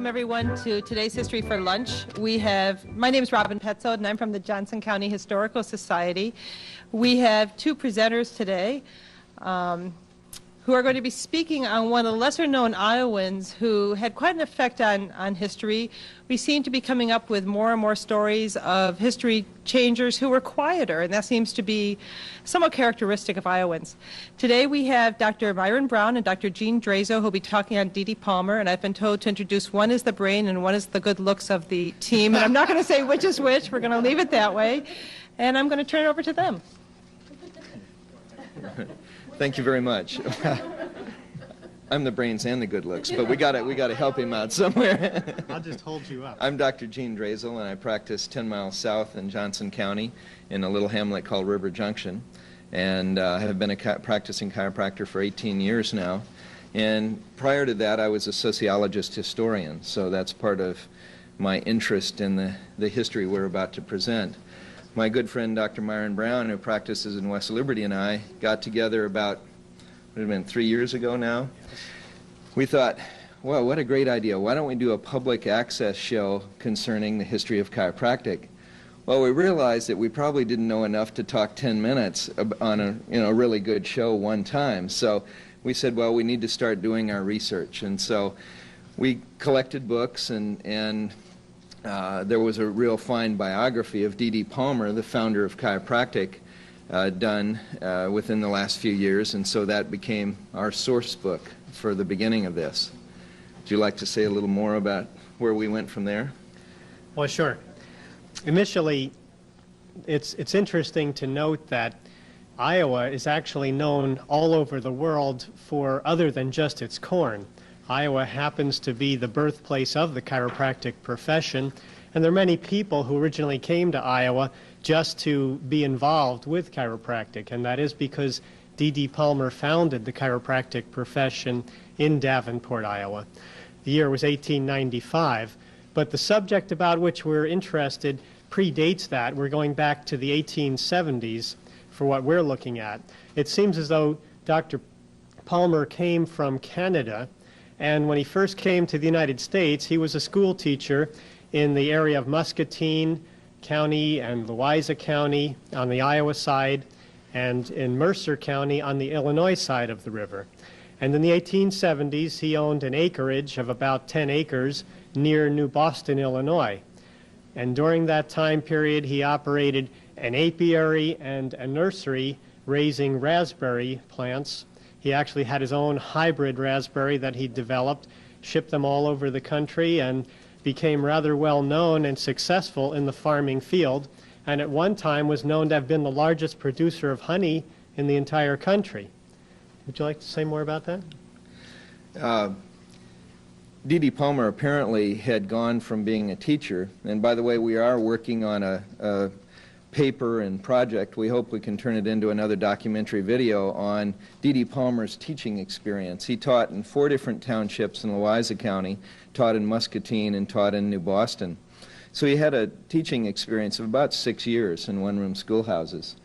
Everyone to today's History for Lunch. My name is Robin Petzold and I'm from the Johnson County Historical Society. We have two presenters today who are going to be speaking on one of the lesser known Iowans who had quite an effect on history. We seem to be coming up with more and more stories of history changers who were quieter, and that seems to be somewhat characteristic of Iowans. Today we have Dr. Myron Brown and Dr. Jean Zdrazil who will be talking on D.D. Palmer, and I've been told to introduce one is the brain and one is the good looks of the team, and I'm not going to say which is which. We're going to leave it that way, and I'm going to turn it over to them. Thank you very much. I'm the brains and the good looks, but we got to help him out somewhere. I'll just hold you up. I'm Dr. Jean Zdrazil, and I practice 10 miles south in Johnson County in a little hamlet called River Junction, and I have been a practicing chiropractor for 18 years now. And prior to that, I was a sociologist historian, so that's part of my interest in the history we're about to present. My good friend Dr. Myron Brown, who practices in West Liberty, and I got together about, what had been 3 years ago now. We thought, well, what a great idea. Why don't we do a public access show concerning the history of chiropractic? Well, we realized that we probably didn't know enough to talk 10 minutes on a really good show one time. So we said, well, we need to start doing our research. And so we collected books, and there was a real fine biography of D.D. Palmer, the founder of chiropractic, done within the last few years, and so that became our source book for the beginning of this. Would you like to say a little more about where we went from there? Well, sure. Initially, it's interesting to note that Iowa is actually known all over the world for other than just its corn. Iowa happens to be the birthplace of the chiropractic profession, and there are many people who originally came to Iowa just to be involved with chiropractic, and that is because D.D. Palmer founded the chiropractic profession in Davenport, Iowa. The year was 1895, but the subject about which we're interested predates that. We're going back to the 1870s for what we're looking at. It seems as though Dr. Palmer came from Canada, and when he first came to the United States, he was a school teacher in the area of Muscatine County and Eliza County on the Iowa side, and in Mercer County on the Illinois side of the river. And in the 1870s, he owned an acreage of about 10 acres near New Boston, Illinois. And during that time period, he operated an apiary and a nursery raising raspberry plants. He actually had his own hybrid raspberry that he developed, shipped them all over the country, and became rather well known and successful in the farming field, and at one time was known to have been the largest producer of honey in the entire country. Would you like to say more about that? D.D. Palmer apparently had gone from being a teacher, and by the way, we are working on a paper and project. We hope we can turn it into another documentary video on D.D. Palmer's teaching experience. He taught in 4 different townships in Eliza County, taught in Muscatine, and taught in New Boston. So he had a teaching experience of about 6 years in one-room schoolhouses.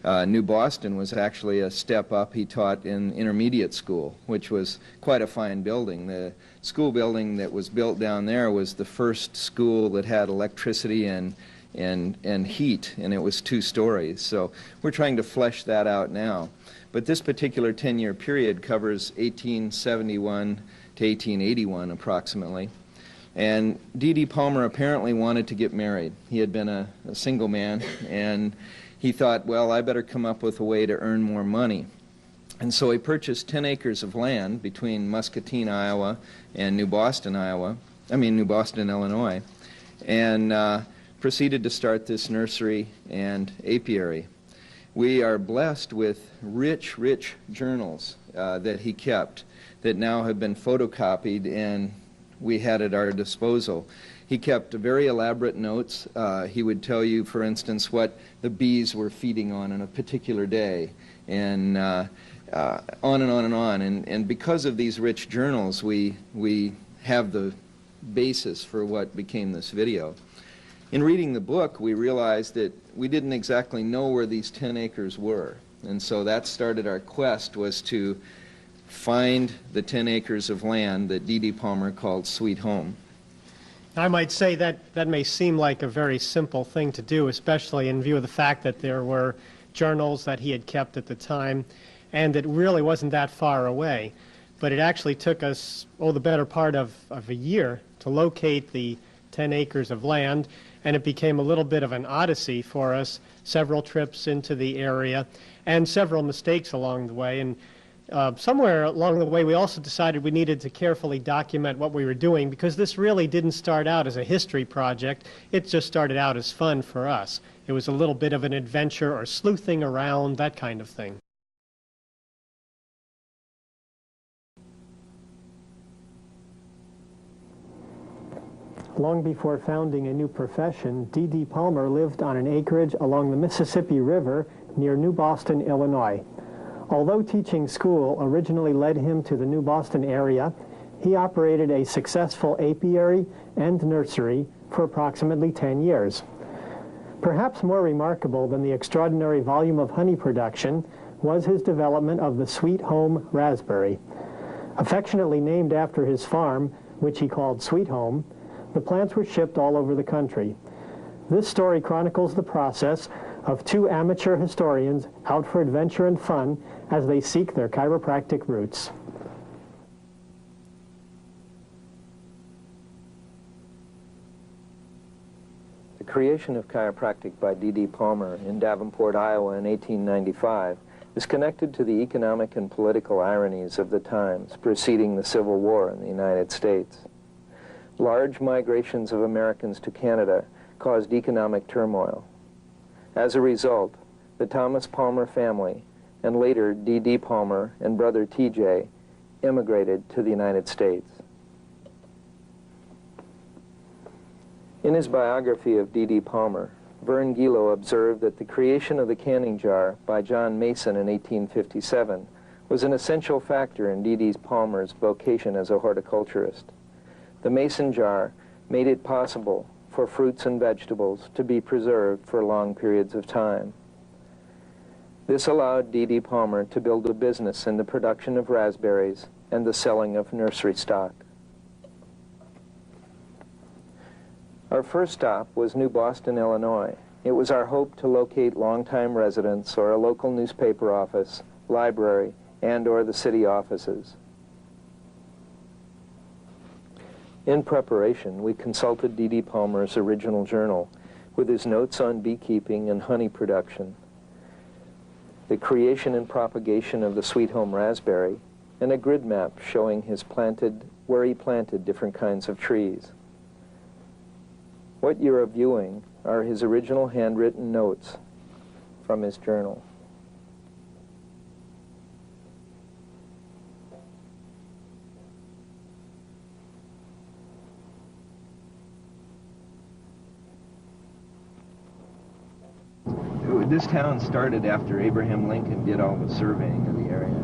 New Boston was actually a step up. He taught in intermediate school, which was quite a fine building. The school building that was built down there was the first school that had electricity and heat, and it was 2 stories. So we're trying to flesh that out now. But this particular 10-year period covers 1871 to 1881 approximately. And D.D. Palmer apparently wanted to get married. He had been a single man, and he thought, well, I better come up with a way to earn more money. And so he purchased 10 acres of land between Muscatine, Iowa, and New Boston, Illinois, and proceeded to start this nursery and apiary. We are blessed with rich, rich journals that he kept that now have been photocopied and we had at our disposal. He kept very elaborate notes. He would tell you, for instance, what the bees were feeding on a particular day, and on and on and on. And because of these rich journals, we have the basis for what became this video. In reading the book, we realized that we didn't exactly know where these 10 acres were. And so that started our quest, was to find the 10 acres of land that D.D. Palmer called Sweet Home. I might say that that may seem like a very simple thing to do, especially in view of the fact that there were journals that he had kept at the time, and it really wasn't that far away. But it actually took us, the better part of a year to locate the 10 acres of land, and it became a little bit of an odyssey for us, several trips into the area, and several mistakes along the way. And somewhere along the way, we also decided we needed to carefully document what we were doing, because this really didn't start out as a history project. It just started out as fun for us. It was a little bit of an adventure or sleuthing around, that kind of thing. Long before founding a new profession, D.D. Palmer lived on an acreage along the Mississippi River near New Boston, Illinois. Although teaching school originally led him to the New Boston area, he operated a successful apiary and nursery for approximately 10 years. Perhaps more remarkable than the extraordinary volume of honey production was his development of the Sweet Home raspberry. Affectionately named after his farm, which he called Sweet Home, the plants were shipped all over the country. This story chronicles the process of two amateur historians out for adventure and fun as they seek their chiropractic roots. The creation of chiropractic by D.D. Palmer in Davenport, Iowa in 1895 is connected to the economic and political ironies of the times preceding the Civil War in the United States. Large migrations of Americans to Canada caused economic turmoil. As a result, the Thomas Palmer family, and later D.D. Palmer and brother T.J., immigrated to the United States. In his biography of D.D. Palmer, Vern Gilo observed that the creation of the canning jar by John Mason in 1857 was an essential factor in D.D. Palmer's vocation as a horticulturist. The mason jar made it possible for fruits and vegetables to be preserved for long periods of time. This allowed D.D. Palmer to build a business in the production of raspberries and the selling of nursery stock. Our first stop was New Boston, Illinois. It was our hope to locate longtime residents or a local newspaper office, library, and/or the city offices. In preparation, we consulted D.D. Palmer's original journal with his notes on beekeeping and honey production, the creation and propagation of the Sweet Home raspberry, and a grid map showing where he planted different kinds of trees. What you're viewing are his original handwritten notes from his journal. This town started after Abraham Lincoln did all the surveying of the area.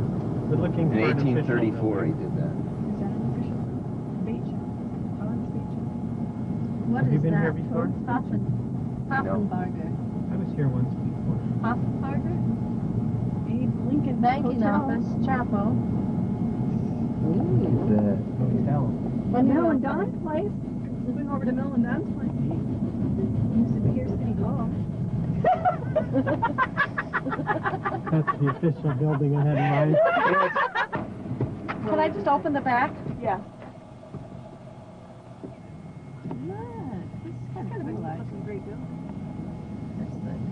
We're looking for In 1834 he did that. Is that an official beach? John's beach? What Have you is been that? here before? Hoffenbarger. I was here once before. Hoffenbarger? Abe Lincoln Banking Hotel. office, chapel. Hotel. Mill and Don's place. Moving over to Mill and Don's place. Used to be here City Hall. That's the official building I had in mind. Can I just open the back? Yeah.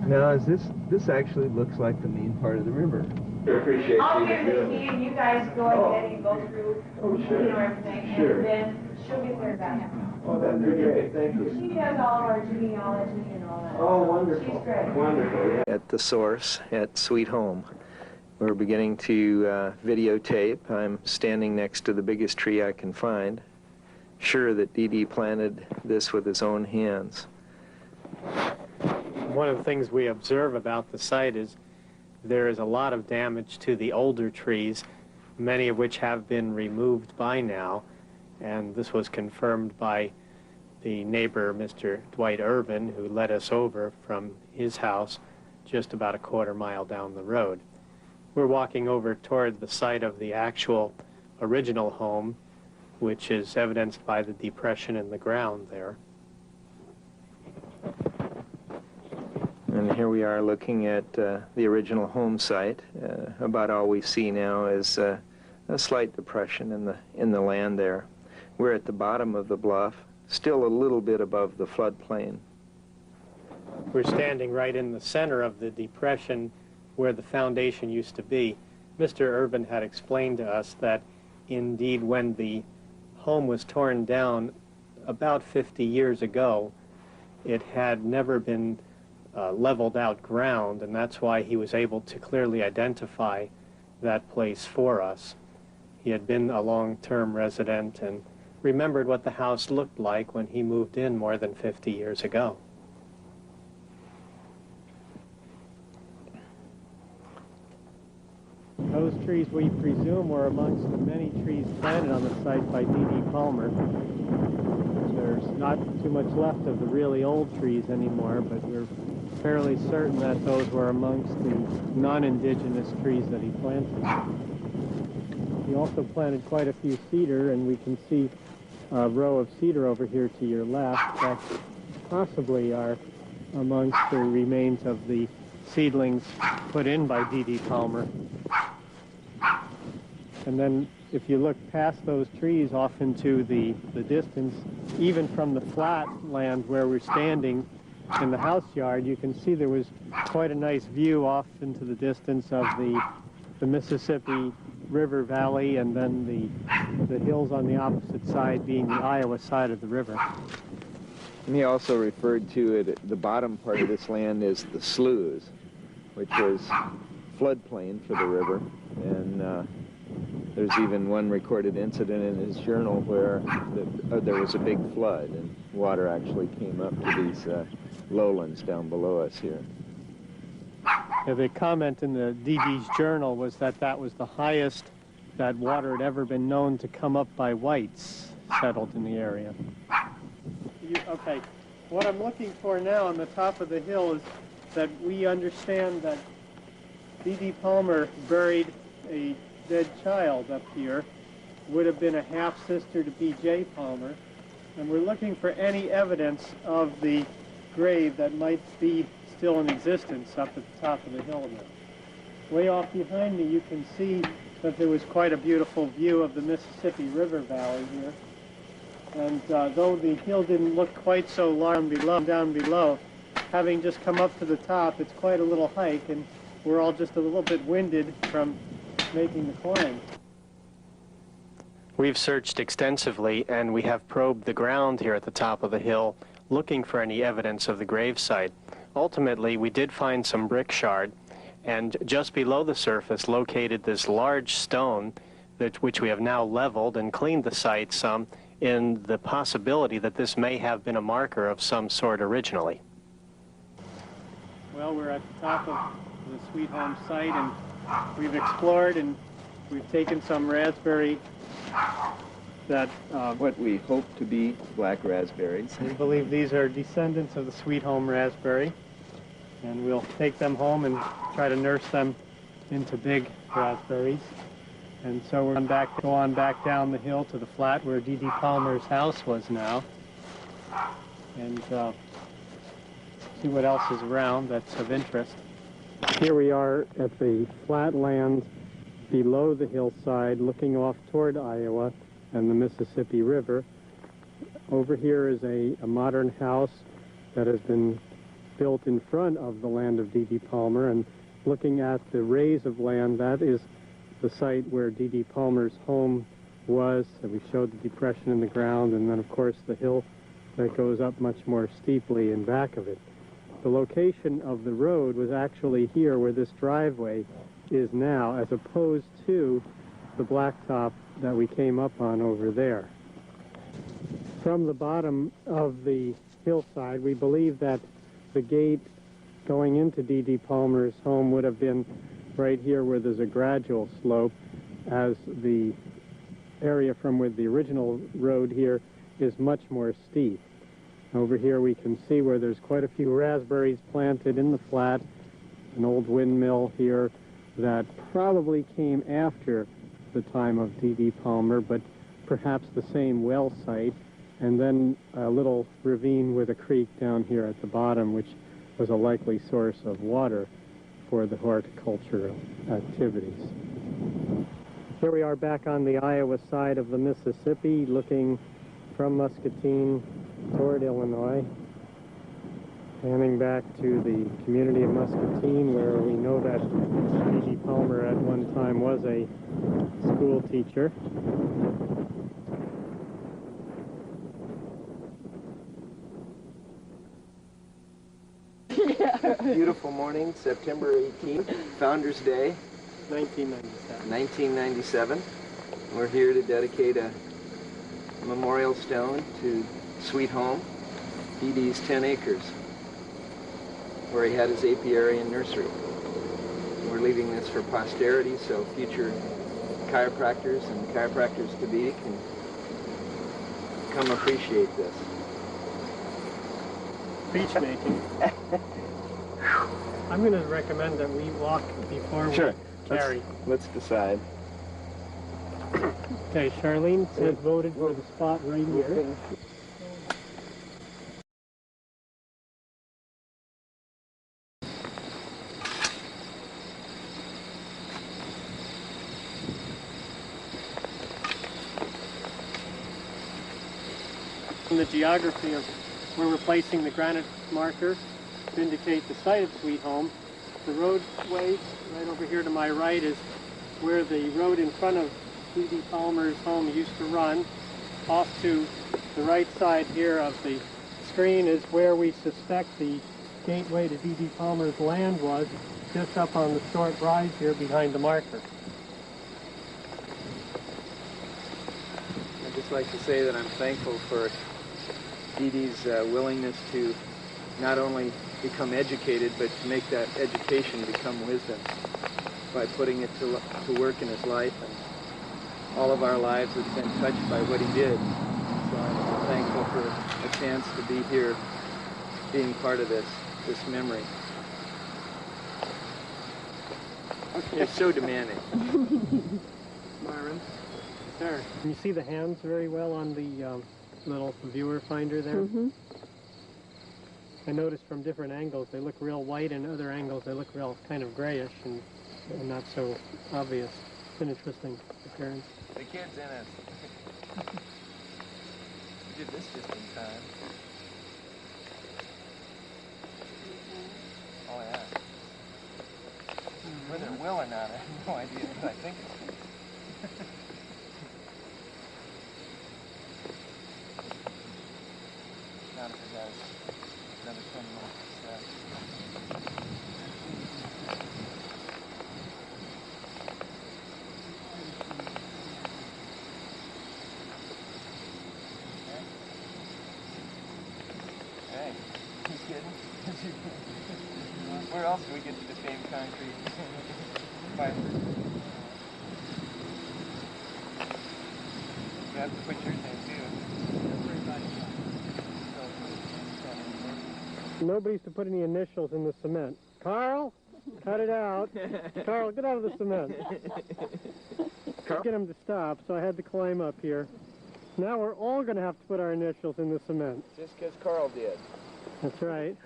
Now, this actually looks like the main part of the river. I appreciate I'll give it to me and you guys go ahead and go through, everything, and then she'll get there back. Oh, that'd be great. Thank you. She does all of our genealogy and all that. Oh, wonderful. She's great. Wonderful. At the source at Sweet Home, we're beginning to videotape. I'm standing next to the biggest tree I can find, sure that D.D. planted this with his own hands. One of the things we observe about the site is there is a lot of damage to the older trees, many of which have been removed by now, and this was confirmed by the neighbor, Mr. Dwight Irvin, who led us over from his house just about a quarter-mile down the road. We're walking over toward the site of the actual original home, which is evidenced by the depression in the ground there. And here we are looking at the original home site. About all we see now is a slight depression in the land there. We're at the bottom of the bluff, still a little bit above the floodplain. We're standing right in the center of the depression where the foundation used to be. Mr. Irvin had explained to us that indeed when the home was torn down about 50 years ago, it had never been leveled out ground, and that's why he was able to clearly identify that place for us. He had been a long-term resident and remembered what the house looked like when he moved in more than 50 years ago. Those trees, we presume, were amongst the many trees planted on the site by D.D. Palmer. There's not too much left of the really old trees anymore, but we're fairly certain that those were amongst the non-indigenous trees that he planted. He also planted quite a few cedar, and we can see a row of cedar over here to your left that possibly are amongst the remains of the seedlings put in by D.D. Palmer. And then if you look past those trees off into the distance, even from the flat land where we're standing in the house yard, you can see there was quite a nice view off into the distance of the Mississippi River Valley, and then the hills on the opposite side being the Iowa side of the river. And he also referred to it, the bottom part of this land is the sloughs, which was floodplain for the river. And there's even one recorded incident in his journal where there was a big flood and water actually came up to these lowlands down below us here. Yeah, the comment in the D.D.'s journal was that that was the highest that water had ever been known to come up by whites settled in the area. Okay, what I'm looking for now on the top of the hill is that we understand that D.D. Palmer buried a dead child up here, would have been a half-sister to B.J. Palmer, and we're looking for any evidence of the grave that might be still in existence up at the top of the hill now. Way off behind me you can see that there was quite a beautiful view of the Mississippi River Valley here. And though the hill didn't look quite so large down below, having just come up to the top, it's quite a little hike, and we're all just a little bit winded from making the climb. We've searched extensively, and we have probed the ground here at the top of the hill, looking for any evidence of the gravesite. Ultimately, we did find some brick shard, and just below the surface located this large stone, which we have now leveled and cleaned the site some, in the possibility that this may have been a marker of some sort originally. Well, we're at the top of the Sweet Home site, and we've explored, and we've taken some raspberry that... what we hope to be black raspberries. We believe these are descendants of the Sweet Home raspberry, and we'll take them home and try to nurse them into big raspberries. And so we're going to go on back down the hill to the flat where D.D. Palmer's house was now, and see what else is around that's of interest. Here we are at the flat land below the hillside, looking off toward Iowa and the Mississippi River. Over here is a modern house that has been built in front of the land of D.D. Palmer, and looking at the raise of land, that is the site where D.D. Palmer's home was. So we showed the depression in the ground, and then of course the hill that goes up much more steeply in back of it. The location of the road was actually here where this driveway is now, as opposed to the blacktop that we came up on over there. From the bottom of the hillside, we believe that the gate going into D.D. Palmer's home would have been right here where there's a gradual slope, as the area from where the original road here is much more steep. Over here we can see where there's quite a few raspberries planted in the flat, an old windmill here that probably came after the time of D.D. Palmer, but perhaps the same well site, and then a little ravine with a creek down here at the bottom, which was a likely source of water for the horticultural activities. Here we are back on the Iowa side of the Mississippi, looking from Muscatine toward Illinois, panning back to the community of Muscatine, where we know that D.D. Palmer at one time was a school teacher. Beautiful morning, September 18th, Founders Day, 1997. We're here to dedicate a memorial stone to Sweet Home, D.D.'s 10 acres, where he had his apiary and nursery. We're leaving this for posterity so future chiropractors and chiropractors-to-be can come appreciate this. Speech making. I'm going to recommend that we walk before we carry. Let's decide. Okay, Charlene has voted for the spot right here. The geography of where we're placing the granite marker to indicate the site of Sweet Home. The roadway right over here to my right is where the road in front of D.D. Palmer's home used to run. Off to the right side here of the screen is where we suspect the gateway to D.D. Palmer's land was, just up on the short rise here behind the marker. I'd just like to say that I'm thankful for D.D.'s willingness to not only become educated, but to make that education become wisdom by putting it to work in his life. And all of our lives have been touched by what he did. So I'm thankful for a chance to be here, being part of this memory. You're so demanding. Myron. Sir. Can you see the hands very well on the little viewer finder there? Mm-hmm. I noticed from different angles they look real white, and other angles they look real kind of grayish and not so obvious. It's an interesting appearance. The kid's in it. You did this just in time. Oh yeah. Whether it will or not, I have no idea, but I think it's good. Not if it has another 10 minutes. Hey, you kidding? Where else do we get to the same concrete fiber? You have to put yours in too. Nobody's to put any initials in the cement. Carl, cut it out. Carl, get out of the cement. Carl? Get him to stop, so I had to climb up here. Now we're all going to have to put our initials in the cement. Just because Carl did. That's right.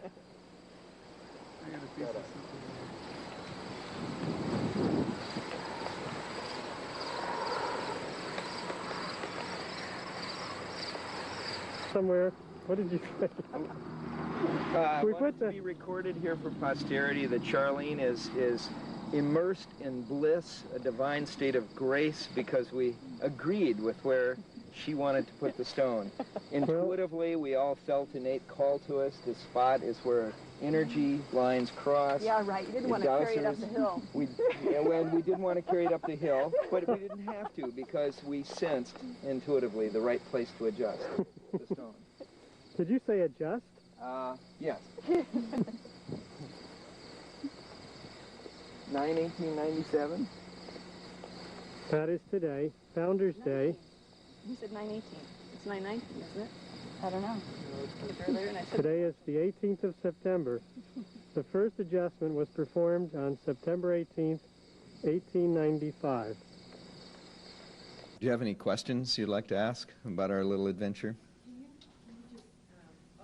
I got a piece of something. Somewhere. What did you say? We want to be recorded here for posterity that Charlene is immersed in bliss, a divine state of grace, because we agreed with where she wanted to put the stone. Intuitively, we all felt an innate call to us. This spot is where energy lines cross. Yeah, right. You didn't want to carry it up the hill. We didn't want to carry it up the hill, but we didn't have to because we sensed intuitively the right place to adjust the stone. Did you say adjust? Yes. 9/1897? That is today, Founders Day. You said 9/18. It's 9/19, isn't it? I don't know. It's earlier, and I said Today is the 18th of September. The first adjustment was performed on September 18th, 1895. Do you have any questions you'd like to ask about our little adventure? I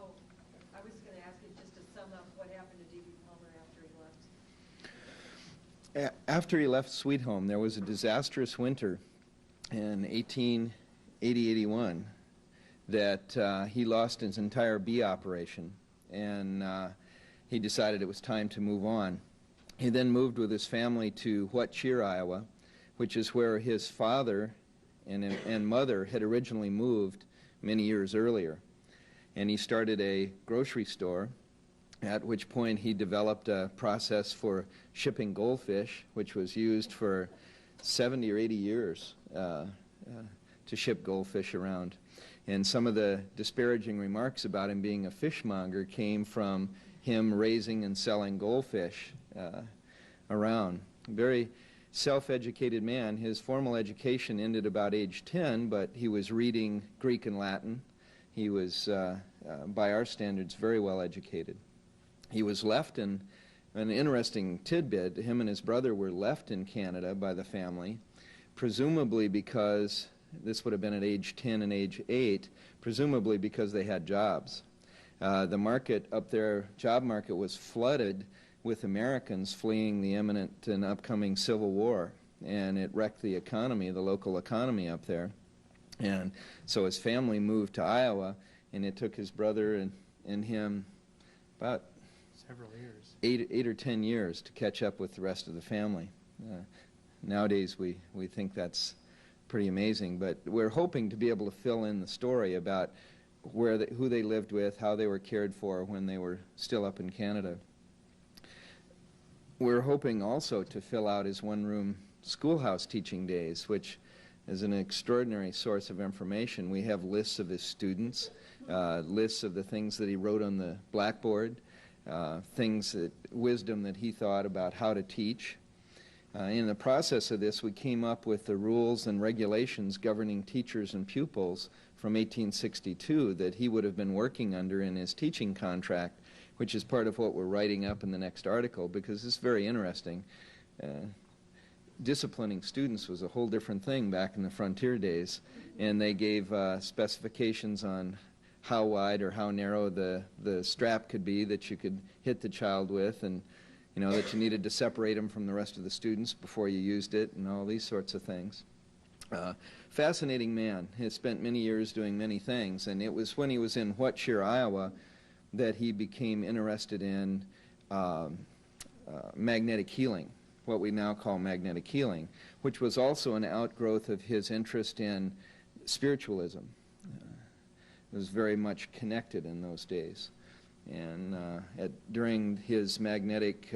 was going to ask you just to sum up what happened to D.D. Palmer after he left. After he left Sweet Home, there was a disastrous winter in 1880-81 that he lost his entire bee operation, and he decided it was time to move on. He then moved with his family to Cheer, Iowa, which is where his father and mother had originally moved many years earlier. And he started a grocery store, at which point he developed a process for shipping goldfish, which was used for 70 or 80 years to ship goldfish around. And some of the disparaging remarks about him being a fishmonger came from him raising and selling goldfish around. Very self-educated man. His formal education ended about age 10, but he was reading Greek and Latin. He was, by our standards, very well educated. He was left in, an interesting tidbit, him and his brother were left in Canada by the family, presumably because, this would have been at age 10 and age 8, presumably because they had jobs. The market up there, job market, was flooded with Americans fleeing the imminent and upcoming Civil War, and it wrecked the economy, the local economy up there. And so his family moved to Iowa, and it took his brother and him about Several years. 8 or 10 years to catch up with the rest of the family. Nowadays we think that's pretty amazing, but we're hoping to be able to fill in the story about who they lived with, how they were cared for when they were still up in Canada. We're hoping also to fill out his one-room schoolhouse teaching days, which is an extraordinary source of information. We have lists of his students, lists of the things that he wrote on the blackboard, wisdom that he thought about how to teach. In the process of this, we came up with the rules and regulations governing teachers and pupils from 1862 that he would have been working under in his teaching contract, which is part of what we're writing up in the next article, because it's very interesting. Disciplining students was a whole different thing back in the frontier days, and they gave specifications on how wide or how narrow the strap could be that you could hit the child with, and that you needed to separate him from the rest of the students before you used it, and all these sorts of things. Fascinating man. He spent many years doing many things, and it was when he was in Cheer, Iowa, that he became interested in magnetic healing, what we now call magnetic healing, which was also an outgrowth of his interest in spiritualism. It was very much connected in those days. And during his magnetic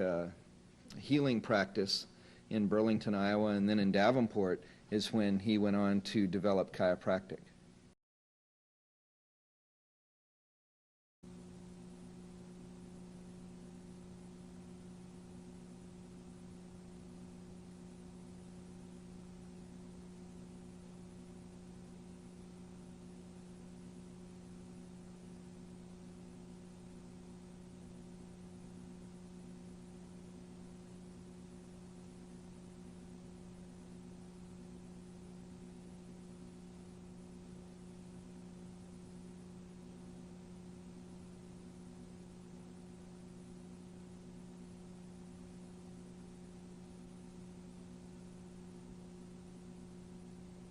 healing practice in Burlington, Iowa, and then in Davenport, is when he went on to develop chiropractic.